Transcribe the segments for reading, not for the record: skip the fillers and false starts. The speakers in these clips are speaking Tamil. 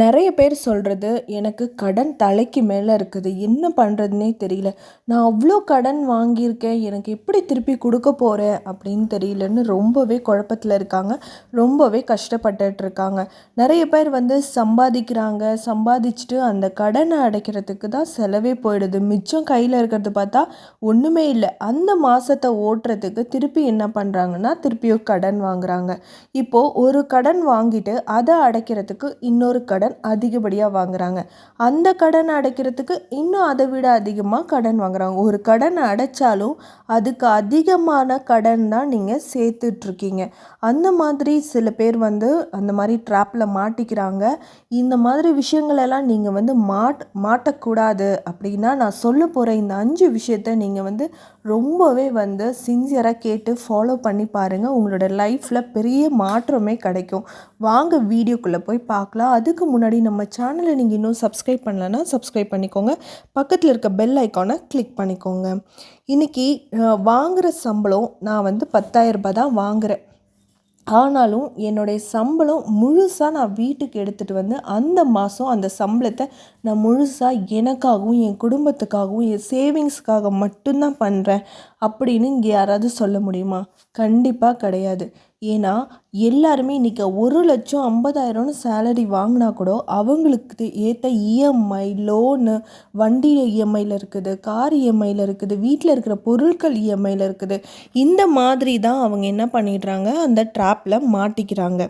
நெறைய பேர் சொல்றது, "எனக்கு கடன் தலைக்கு மேல இருக்குது. என்ன பண்றதுன்னே தெரியல. நான் அவ்ளோ கடன் வாங்கியிருக்கேன். எனக்கு எப்படி திருப்பி குடுக்க போறேன் அப்படின்னு தெரியலன்னு" ரொம்பவே குழப்பத்துல இருக்காங்க. ரொம்பவே கஷ்டப்பட்டுட்டு இருக்காங்க. நெறைய பேர் வந்து சம்பாதிக்கிறாங்க. சம்பாதிச்சுட்டு அந்த கடன அடைக்கிறதுக்கு தான் செலவே போயிடுது. மிச்சம் கையில இருக்கிறது பார்த்தா ஒண்ணுமே இல்ல. அந்த மாசத்த ஓட்டுறதுக்கு திருப்பி என்ன பண்றாங்கன்னா, திருப்பியும் கடன் வாங்குறாங்க. இப்போ ஒரு கடன் வாங்கிட்டு அத அடைக்கிறதுக்கு இன்னொரு கடன் அதிகப்படியா வாங்குறாங்க. அந்த கடன அடைக்கிறதுக்கு இன்னும் அத விட அதிகமா கடன் வாங்குறாங்க. ஒரு கடன அடைச்சாலும் அதுக்கு அதிகமான கடன் தான் நீங்க சேர்த்துட்ருக்கீங்க. அந்த மாதிரி சில பேர் வந்து அந்த மாரி ட்ராப்ல மாட்டிக்கிறாங்க. இந்த மாதிரி விஷயங்களெல்லாம் நீங்க வந்து மாட்டக்கூடாது அப்படின்னா, நான் சொல்லப் போற இந்த 5 விஷயத்த நீங்க வந்து ரொம்பவே வந்து சின்சியரா கேட்டு ஃபாலோ பண்ணி பாருங்க. உங்களோட லைஃப்ல பெரிய மாற்றமே கிடைக்கும். வாங்க வீடியோக்குள்ள போய் பார்க்கலாம். அதுக்கு முன்னாடி நம்ம சேனலை நீங்க இன்னும் சப்ஸ்கிரைப் பண்ணலன்னா சப்ஸ்கிரைப் பண்ணிக்கோங்க. பக்கத்துல இருக்க பெல் ஐகானை கிளிக் பண்ணிக்கோங்க. இன்னைக்கு வாங்குற சம்பளம் நான் வந்து ரூ. 10,000 தான் வாங்குறேன். ஆனாலும் என்னுடைய சம்பளம் முழுசா நான் வீட்டுக்கு எடுத்துட்டு வந்து அந்த மாதம் அந்த சம்பளத்தை நான் முழுசா எனக்காகவும் என் குடும்பத்துக்காகவும் என் சேவிங்ஸ்க்காக மட்டும்தான் பண்ணுறேன் அப்படின்னு இங்கே யாராவது சொல்ல முடியுமா? கண்டிப்பாக கிடையாது. ஏன்னா எல்லாருமே இன்றைக்கி 1,50,000ன்னு சேலரி வாங்கினா கூட அவங்களுக்கு ஏற்ற இஎம்ஐ லோனு, வண்டி இஎம்ஐயில் இருக்குது, கார் இஎம்ஐயில் இருக்குது, வீட்டில் இருக்கிற பொருட்கள் இஎம்ஐயில் இருக்குது. இந்த மாதிரி தான் அவங்க என்ன பண்ணிடுறாங்க, அந்த ட்ராப்பில் மாட்டிக்கிறாங்க.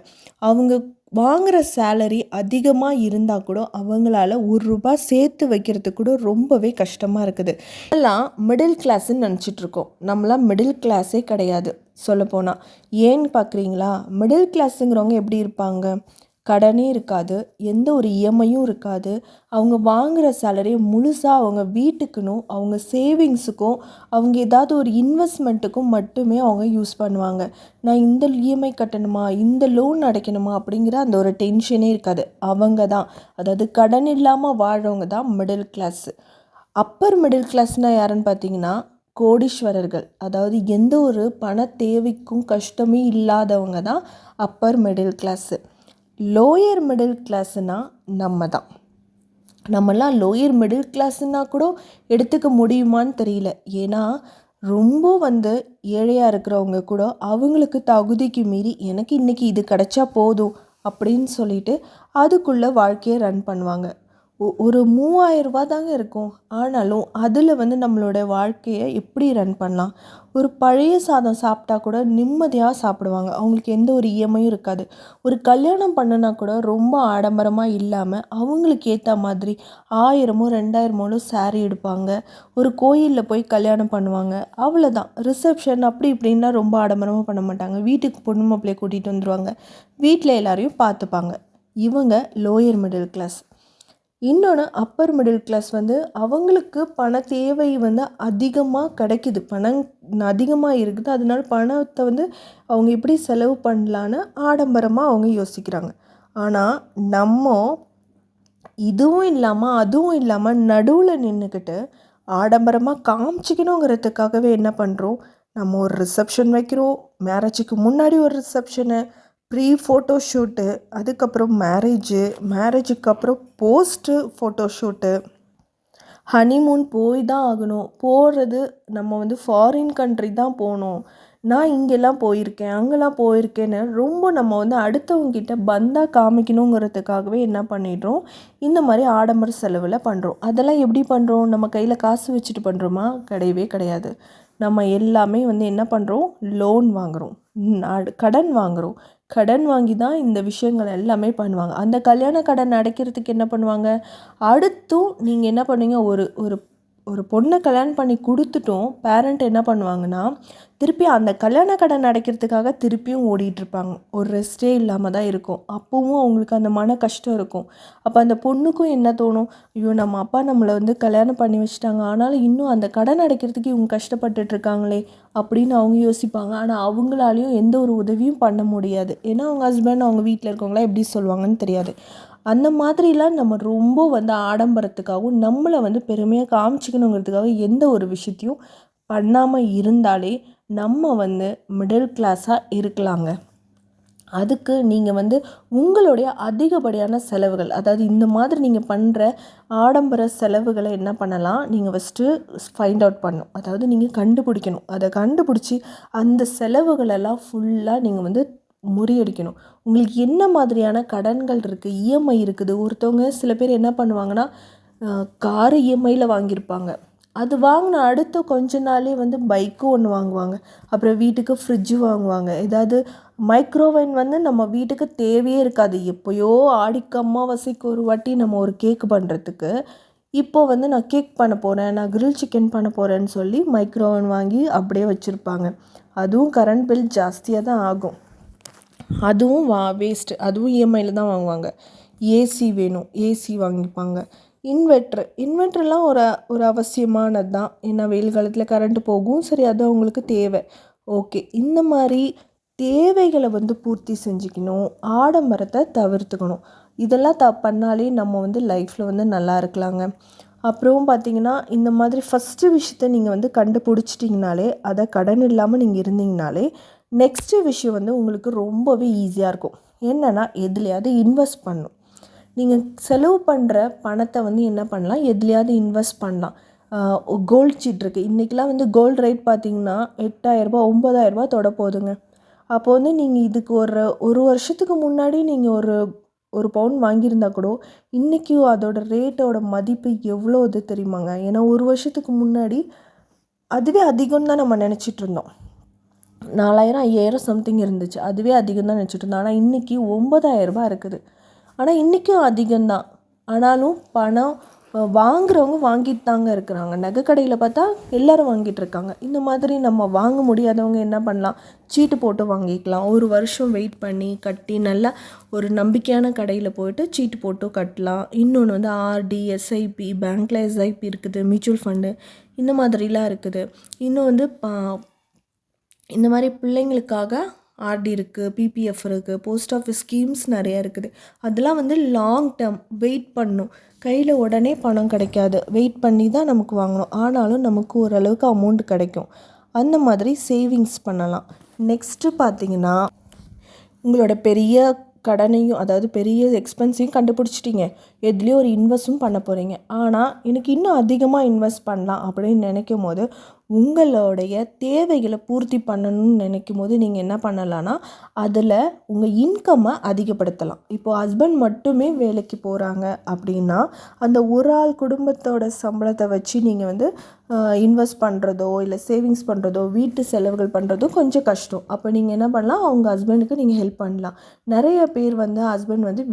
அவங்க வாங்குகிற சேலரி அதிகமாக இருந்தால் கூட அவங்களால ₹1 சேர்த்து வைக்கிறதுக்கு கூட ரொம்பவே கஷ்டமாக இருக்குது. எல்லாம் மிடில் கிளாஸ்ன்னு நினச்சிட்ருக்கோம். நம்மளாம் மிடில் கிளாஸே கிடையாது சொல்லப்போனால். ஏன்னு பார்க்குறீங்களா? மிடில் கிளாஸுங்கிறவங்க எப்படி இருப்பாங்க? கடனே இருக்காது, எந்த ஒரு இஎம்ஐயும் இருக்காது. அவங்க வாங்குகிற சேலரியை முழுசாக அவங்க வீட்டுக்குன்னும் அவங்க சேவிங்ஸுக்கும் அவங்க ஏதாவது ஒரு இன்வெஸ்ட்மெண்ட்டுக்கும் மட்டுமே அவங்க யூஸ் பண்ணுவாங்க. நான் இந்த இஎம்ஐ கட்டணுமா, இந்த லோன் அடைக்கணுமா அப்படிங்கிற அந்த ஒரு டென்ஷனே இருக்காது. அவங்க தான், அதாவது கடன் இல்லாமல் வாழ்கிறவங்க தான் மிடில் கிளாஸு. அப்பர் மிடில் கிளாஸ்னால் யாருன்னு பார்த்தீங்கன்னா கோடீஸ்வரர்கள். அதாவது எந்த ஒரு பண தேவைக்கும் கஷ்டமே இல்லாதவங்க தான் upper middle class. Lower middle கிளாஸுனால் நம்ம தான். நம்மலாம் லோயர் மிடில் கிளாஸுன்னா கூட எடுத்துக்க முடியுமான்னு தெரியல. ஏன்னா ரொம்ப வந்து ஏழையாக இருக்கிறவங்க கூட அவங்களுக்கு தகுதிக்கு மீறி எனக்கு இன்றைக்கி இது கிடைச்சா போதும் அப்படின்னு சொல்லிட்டு அதுக்குள்ளே வாழ்க்கையை ரன் பண்ணுவாங்க. ஒரு 3,000 தாங்க இருக்கும். ஆனாலும் அதில் வந்து நம்மளோட வாழ்க்கையை எப்படி ரன் பண்ணலாம்? ஒரு பழைய சாதம் சாப்பிட்டா கூட நிம்மதியாக சாப்பிடுவாங்க. அவங்களுக்கு எந்த ஒரு இஎம்ஐயும் இருக்காது. ஒரு கல்யாணம் பண்ணுனா கூட ரொம்ப ஆடம்பரமாக இல்லாமல் அவங்களுக்கு ஏற்ற மாதிரி 1000மோ 2000மோ சாரீ எடுப்பாங்க. ஒரு கோயிலில் போய் கல்யாணம் பண்ணுவாங்க. அவ்வளோதான். ரிசப்ஷன் அப்படி இப்படின்லாம் ரொம்ப ஆடம்பரமாக பண்ண மாட்டாங்க. வீட்டுக்கு பொண்ணு மாப்பிள்ளையை கூட்டிகிட்டு வந்துடுவாங்க. வீட்டில் எல்லாரையும் பார்த்துப்பாங்க. இவங்க லோயர் மிடில் கிளாஸ். இன்னொன்று அப்பர் மிடில் கிளாஸ் வந்து அவங்களுக்கு பண தேவை வந்து அதிகமாக கிடைக்குது. பணம் அதிகமாக இருக்குது. அதனால பணத்தை வந்து அவங்க எப்படி செலவு பண்ணலான்னு ஆடம்பரமாக அவங்க யோசிக்கிறாங்க. ஆனால் நம்ம இதுவும் இல்லாமல் அதுவும் இல்லாமல் நடுவில் நின்றுக்கிட்டு ஆடம்பரமாக காமிச்சிக்கணுங்கிறதுக்காகவே என்ன பண்ணுறோம், நம்ம ஒரு ரிசப்ஷன் வைக்கிறோம். மேரேஜுக்கு முன்னாடி ஒரு ரிசப்ஷனு, ப்ரீ ஃபோட்டோ ஷூட்டு, அதுக்கப்புறம் மேரேஜுக்கு அப்புறம் போஸ்ட்டு ஃபோட்டோ ஷூட்டு, ஹனிமூன் போய் தான் ஆகணும். போகிறது நம்ம வந்து ஃபாரின் கண்ட்ரி தான் போகணும். நான் இங்கெல்லாம் போயிருக்கேன், அங்கெல்லாம் போயிருக்கேன்னு ரொம்ப நம்ம வந்து அடுத்தவங்ககிட்ட பந்தா காமிக்கணுங்கிறதுக்காகவே என்ன பண்ணிடுறோம், இந்த மாதிரி ஆடம்பர செலவில் பண்ணுறோம். அதெல்லாம் எப்படி பண்ணுறோம்? நம்ம கையில் காசு வச்சுட்டு பண்ணுறோமா? கிடையவே கிடையாது. நம்ம எல்லாமே வந்து என்ன பண்ணுறோம், லோன் வாங்குகிறோம், கடன் வாங்குகிறோம். கடன் வாங்கி தான் இந்த விஷயங்கள் எல்லாமே பண்ணுவாங்க. அந்த கல்யாண கடன் அடைக்கிறதுக்கு என்ன பண்ணுவாங்க, அடுத்தும் நீங்கள் என்ன பண்ணுவீங்க, ஒரு ஒரு ஒரு பொண்ணை கல்யாணம் பண்ணி கொடுத்துட்டும் பேரண்ட் என்ன பண்ணுவாங்கன்னா, திருப்பி அந்த கல்யாண கடன் அடைக்கிறதுக்காக திருப்பியும் ஓடிட்டுருப்பாங்க. ஒரு ரெஸ்ட்டே இல்லாமல் தான் இருக்கும். அப்போவும் அவங்களுக்கு அந்த மன கஷ்டம் இருக்கும். அப்போ அந்த பொண்ணுக்கும் என்ன தோணும், ஐயோ நம்ம அப்பா நம்மளை வந்து கல்யாணம் பண்ணி வச்சுட்டாங்க, ஆனாலும் இன்னும் அந்த கடன் அடைக்கிறதுக்கு இவங்க கஷ்டப்பட்டுட்ருக்காங்களே அப்படின்னு அவங்க யோசிப்பாங்க. ஆனால் அவங்களாலையும் எந்த ஒரு உதவியும் பண்ண முடியாது. ஏன்னா அவங்க ஹஸ்பண்ட் அவங்க வீட்டில் இருக்கவங்களாம் எப்படி சொல்லுவாங்கன்னு தெரியாது. அந்த மாதிரிலாம் நம்ம ரொம்ப வந்து ஆடம்பரத்துக்காகவும் நம்மளை வந்து பெருமையாக காமிச்சிக்கணுங்கிறதுக்காக எந்த ஒரு விஷயத்தையும் பண்ணாமல் இருந்தாலே நம்ம வந்து மிடில் கிளாஸாக இருக்கலாங்க. அதுக்கு நீங்கள் வந்து உங்களுடைய அதிகப்படியான செலவுகள், அதாவது இந்த மாதிரி நீங்கள் பண்ணுற ஆடம்பர செலவுகளை என்ன பண்ணலாம், நீங்கள் ஃபஸ்ட்டு ஃபைண்ட் அவுட் பண்ணணும். அதாவது நீங்கள் கண்டுபிடிக்கணும். அதை கண்டுபிடிச்சி அந்த செலவுகளெல்லாம் ஃபுல்லாக நீங்கள் வந்து முறியடிக்கணும். உங்களுக்கு என்ன மாதிரியான கடன்கள் இருக்குது, இஎம்ஐ இருக்குது. ஒருத்தவங்க சில பேர் என்ன பண்ணுவாங்கன்னா, காரு இஎம்ஐயில் வாங்கியிருப்பாங்க. அது வாங்கின அடுத்த கொஞ்ச நாளே வந்து பைக்கும் ஒன்று வாங்குவாங்க. அப்புறம் வீட்டுக்கு ஃப்ரிட்ஜு வாங்குவாங்க. ஏதாவது மைக்ரோவேவ் வந்து நம்ம வீட்டுக்கு தேவையே இருக்காது. எப்போயோ ஆடிக்கு அமாவாசைக்கு ஒரு வாட்டி நம்ம ஒரு கேக் பண்ணுறதுக்கு, இப்போது வந்து நான் கேக் பண்ண போகிறேன், நான் கிரில் சிக்கன் பண்ண போகிறேன்னு சொல்லி மைக்ரோவேவ் வாங்கி அப்படியே வச்சுருப்பாங்க. அதுவும் கரண்ட் பில் ஜாஸ்தியாக தான் ஆகும். அதுவும் வேஸ்ட்டு. அதுவும் இஎம்ஐயில் தான் வாங்குவாங்க. ஏசி வேணும், ஏசி வாங்கிப்பாங்க. இன்வெர்ட்ருலாம் ஒரு அவசியமானது தான். ஏன்னா வெயில் காலத்தில் கரண்ட்டு போகும். சரி, அது அவங்களுக்கு தேவை. ஓகே, இந்த மாதிரி தேவைகளை வந்து பூர்த்தி செஞ்சுக்கணும். ஆடம்பரத்தை தவிர்த்துக்கணும். இதெல்லாம் பண்ணாலே நம்ம வந்து லைஃப்பில் வந்து நல்லா இருக்கலாங்க. அப்புறம் பார்த்திங்கன்னா, இந்த மாதிரி ஃபஸ்ட்டு விஷயத்த நீங்கள் வந்து கண்டுபிடிச்சிட்டிங்கனாலே, அதை கடன் இல்லாமல் நீங்கள் இருந்தீங்கனாலே, நெக்ஸ்ட்டு விஷயம் வந்து உங்களுக்கு ரொம்பவே ஈஸியாக இருக்கும். என்னென்னா, எதுலையாவது இன்வெஸ்ட் பண்ணணும். நீங்கள் செலவு பண்ணுற பணத்தை வந்து என்ன பண்ணலாம், எதுலையாவது இன்வெஸ்ட் பண்ணலாம். கோல்டு சீட் இருக்குது. இன்றைக்கெலாம் வந்து கோல்டு ரேட் பார்த்திங்கன்னா 8,000 9,000 தொட போகுதுங்க. அப்போ வந்து நீங்கள் இதுக்கு ஒரு வருஷத்துக்கு முன்னாடி நீங்கள் ஒரு பவுன் வாங்கியிருந்தா கூட இன்றைக்கி அதோட ரேட்டோட மதிப்பு எவ்வளோ இது தெரியுமாங்க? ஏன்னா ஒரு வருஷத்துக்கு முன்னாடி அதுவே அதிகம் தான் நம்ம நினச்சிட்டு இருந்தோம். 4,000 5,000 சம்திங் இருந்துச்சு. அதுவே அதிகம் தான் நினச்சிட்டு இருந்தோம். ஆனால் இன்றைக்கி 9,000 இருக்குது. ஆனால் இன்றைக்கும் அதிகம்தான். ஆனாலும் பணம் வாங்குறவங்க வாங்கிட்டு தாங்க இருக்கிறாங்க. நகை கடையில் பார்த்தா எல்லோரும் வாங்கிட்டு இருக்காங்க. இந்த மாதிரி நம்ம வாங்க முடியாதவங்க என்ன பண்ணலாம், சீட்டு போட்டு வாங்கிக்கலாம். ஒரு வருஷம் வெயிட் பண்ணி கட்டி நல்லா ஒரு நம்பிக்கையான கடையில் போய்ட்டு சீட்டு போட்டு கட்டலாம். இன்னொன்று வந்து ஆர்டி, எஸ்ஐபி, பேங்க்கில் எஸ்ஐபி இருக்குது, மியூச்சுவல் ஃபண்டு இந்த மாதிரிலாம் இருக்குது. இன்னும் வந்து இந்த மாதிரி பிள்ளைங்களுக்காக ஆர்டி இருக்குது, பிபிஎஃப் இருக்குது, போஸ்ட் ஆஃபீஸ் ஸ்கீம்ஸ் நிறையா இருக்குது. அதெல்லாம் வந்து லாங் டேர்ம் வெயிட் பண்ணணும். கையில் உடனே பணம் கிடைக்காது. வெயிட் பண்ணி தான் நமக்கு வாங்கணும். ஆனாலும் நமக்கு ஓரளவுக்கு அமௌண்ட் கிடைக்கும். அந்த மாதிரி சேவிங்ஸ் பண்ணலாம். நெக்ஸ்ட்டு பார்த்திங்கன்னா, உங்களோட பெரிய கடனையும், அதாவது பெரிய எக்ஸ்பென்ஸையும் கண்டுபிடிச்சிட்டிங்க. எதுலேயும் ஒரு இன்வெஸ்ட்டும் பண்ண போகிறீங்க. ஆனால் எனக்கு இன்னும் அதிகமாக இன்வெஸ்ட் பண்ணலாம் அப்படின்னு நினைக்கும் போது, உங்களுடைய தேவைகளை பூர்த்தி பண்ணணும்னு நினைக்கும் போது நீங்கள் என்ன பண்ணலான்னா, அதில் உங்கள் இன்கம்மை அதிகப்படுத்தலாம். இப்போது ஹஸ்பண்ட் மட்டுமே வேலைக்கு போகிறாங்க அப்படின்னா, அந்த ஒரு ஆள் குடும்பத்தோட சம்பளத்தை வச்சு நீங்கள் வந்து இன்வெஸ்ட் பண்ணுறதோ இல்லை சேவிங்ஸ் பண்ணுறதோ வீட்டு செலவுகள் பண்ணுறதோ கொஞ்சம் கஷ்டம். அப்போ நீங்கள் என்ன பண்ணலாம், அவங்க ஹஸ்பண்டுக்கு நீங்கள் ஹெல்ப் பண்ணலாம். நிறைய பேர் வந்து ஹஸ்பண்ட் வந்து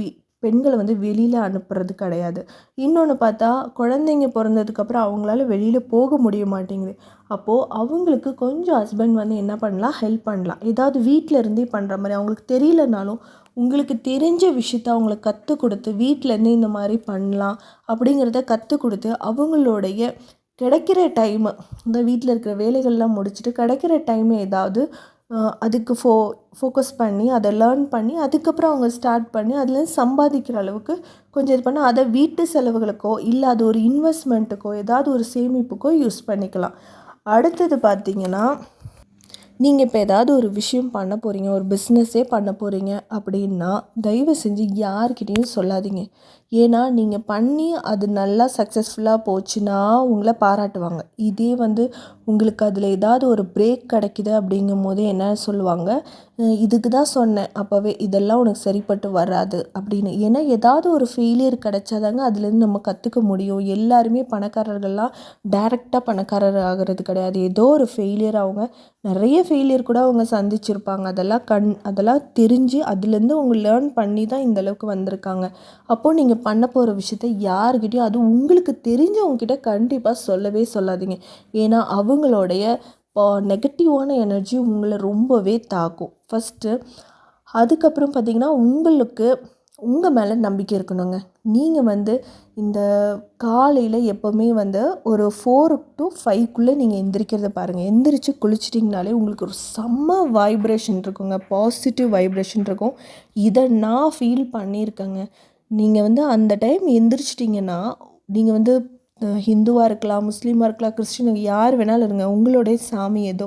பெண்களை வந்து வெளியில் அனுப்புறது கிடையாது. இன்னொன்று பார்த்தா, குழந்தைங்க பிறந்ததுக்கப்புறம் அவங்களால வெளியில் போக முடிய மாட்டேங்குது. அப்போது அவங்களுக்கு கொஞ்சம் ஹஸ்பண்ட் வந்து என்ன பண்ணலாம், ஹெல்ப் பண்ணலாம். ஏதாவது வீட்டில் இருந்தே பண்ணுற மாதிரி, அவங்களுக்கு தெரியலனாலும் உங்களுக்கு தெரிஞ்ச விஷயத்த அவங்களுக்கு கற்றுக் கொடுத்து வீட்டிலேருந்தே இந்த மாதிரி பண்ணலாம் அப்படிங்கிறத கற்றுக் கொடுத்து, அவங்களுடைய கிடைக்கிற டைமு, இந்த வீட்டில் இருக்கிற வேலைகள்லாம் முடிச்சுட்டு கிடைக்கிற டைமை ஏதாவது அதுக்கு ஃபோக்கஸ் பண்ணி அதை லேர்ன் பண்ணி அதுக்கப்புறம் அவங்க ஸ்டார்ட் பண்ணி அதுலேருந்து சம்பாதிக்கிற அளவுக்கு கொஞ்சம் இது பண்ணால் அதை வீட்டு செலவுகளுக்கோ இல்லை அது ஒரு இன்வெஸ்ட்மெண்ட்டுக்கோ ஏதாவது ஒரு சேமிப்புக்கோ யூஸ் பண்ணிக்கலாம். அடுத்தது பார்த்திங்கன்னா, நீங்கள் இப்போ ஏதாவது ஒரு விஷயம் பண்ண போகிறீங்க, ஒரு பிஸ்னஸே பண்ண போகிறீங்க அப்படின்னா, தயவு செஞ்சு யார்கிட்டையும் சொல்லாதீங்க. ஏன்னா நீங்கள் பண்ணி அது நல்லா சக்ஸஸ்ஃபுல்லாக போச்சுன்னா உங்களை பாராட்டுவாங்க. இதே வந்து உங்களுக்கு அதில் ஏதாவது ஒரு பிரேக் கிடைக்குது அப்படிங்கும் போது என்ன சொல்லுவாங்க, இதுக்கு தான் சொன்னேன் அப்போவே, இதெல்லாம் உனக்கு சரிப்பட்டு வராது அப்படின்னு. ஏன்னா ஏதாவது ஒரு ஃபெயிலியர் கிடைச்சாதாங்க அதுலேருந்து நம்ம கற்றுக்க முடியும். எல்லாருமே பணக்காரர்கள்லாம் டைரெக்டாக பணக்காரர் ஆகிறது கிடையாது. ஏதோ ஒரு ஃபெயிலியர், அவங்க நிறைய ஃபெயிலியர் கூட அவங்க சந்திச்சிருப்பாங்க. அதெல்லாம் தெரிஞ்சு அதுலேருந்து அவங்க லேர்ன் பண்ணி தான் இந்தளவுக்கு வந்திருக்காங்க. அப்போது நீங்கள் பண்ண போகிற விஷயத்த யார்கிட்டையும், அதுவும் உங்களுக்கு தெரிஞ்சவங்கக்கிட்ட கண்டிப்பாக சொல்லவே சொல்லாதீங்க. ஏன்னா அவங்களுடைய நெகட்டிவான எனர்ஜி உங்களை ரொம்பவே தாக்கும் ஃபஸ்ட்டு. அதுக்கப்புறம் பார்த்திங்கன்னா, உங்களுக்கு உங்கள் மேலே நம்பிக்கை இருக்கணுங்க. நீங்கள் வந்து இந்த காலையில் எப்போவுமே வந்து ஒரு 4 to 5க்குள்ளே நீங்கள் எந்திரிக்கிறத பாருங்கள். எந்திரிச்சு குளிச்சிட்டிங்கனாலே உங்களுக்கு ஒரு செம்ம வைப்ரேஷன் இருக்குங்க, பாசிட்டிவ் வைப்ரேஷன் இருக்கும். இதை நான் ஃபீல் பண்ணியிருக்கேங்க. நீங்கள் வந்து அந்த டைம் எந்திரிச்சிட்டிங்கன்னா, நீங்கள் வந்து ஹிந்துவாக இருக்கலாம், முஸ்லீமாக இருக்கலாம், கிறிஸ்டின், யார் வேணாலும் இருங்க, உங்களுடைய சாமி ஏதோ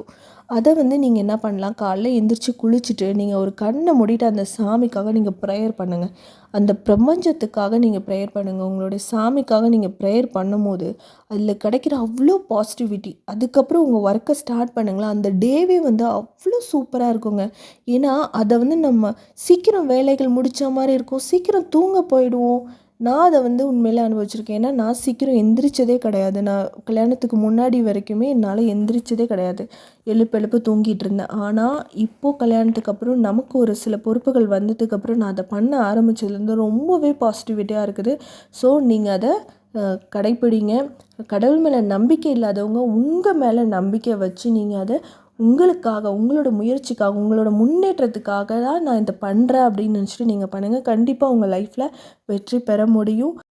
அத வந்து நீங்க என்ன பண்ணலாம், காலைல எந்திரிச்சு குளிச்சுட்டு, நீங்க ஒரு கண்ண மூடிட்டு அந்த சாமிக்காக நீங்க ப்ரேயர் பண்ணுங்க. அந்த பிரபஞ்சத்துக்காக நீங்க ப்ரேயர் பண்ணுங்க. உங்களுடைய சாமிக்காக நீங்க ப்ரேயர் பண்ணும்போது, அதில கிடைக்கிற அவ்ளோ பாசிட்டிவிட்டி. அதுக்கப்புறம் உங்க ஒர்க்க ஸ்டார்ட் பண்ணுங்களேன், அந்த டேவே வந்து அவ்ளோ சூப்பரா இருக்குங்க. ஏன்னா, அத வந்து நம்ம சீக்கிரம் வேலைகள் முடிச்ச மாரி இருக்கும். சீக்கிரம் தூங்க போயிடுவோம். நான் அத வந்து உண்மையிலே அனுபவிச்சிருக்கேன். ஏன்னா, நான் சீக்கிரம் எந்திரிச்சதே கிடையாது. நான் கல்யாணத்துக்கு முன்னாடி வரைக்குமே என்னால எந்திரிச்சதே கிடையாது. எழுப்பு தூங்கிட்டு இருந்தேன். ஆனா, இப்போ கல்யாணத்துக்கு அப்புறம் நமக்கு ஒரு சில பொறுப்புகள் வந்ததுக்கப்புறம் நான் அத பண்ண ஆரம்பிச்சதுலேருந்து ரொம்பவே பாசிட்டிவிட்டியா இருக்குது. ஸோ, நீங்க அத கடைப்பிடிங்க. கடவுள் மேல நம்பிக்கை இல்லாதவங்க, உங்க மேல நம்பிக்கை வச்சு நீங்க அத உங்களுக்காக, உங்களோட முயற்சிக்காக, உங்களோட முன்னேற்றத்துக்காக தான் நான் இத பண்றேன் அப்படின்னு நினச்சிட்டு நீங்க பண்ணுங்க. கண்டிப்பா உங்க லைஃப்ல வெற்றி பெற முடியும்.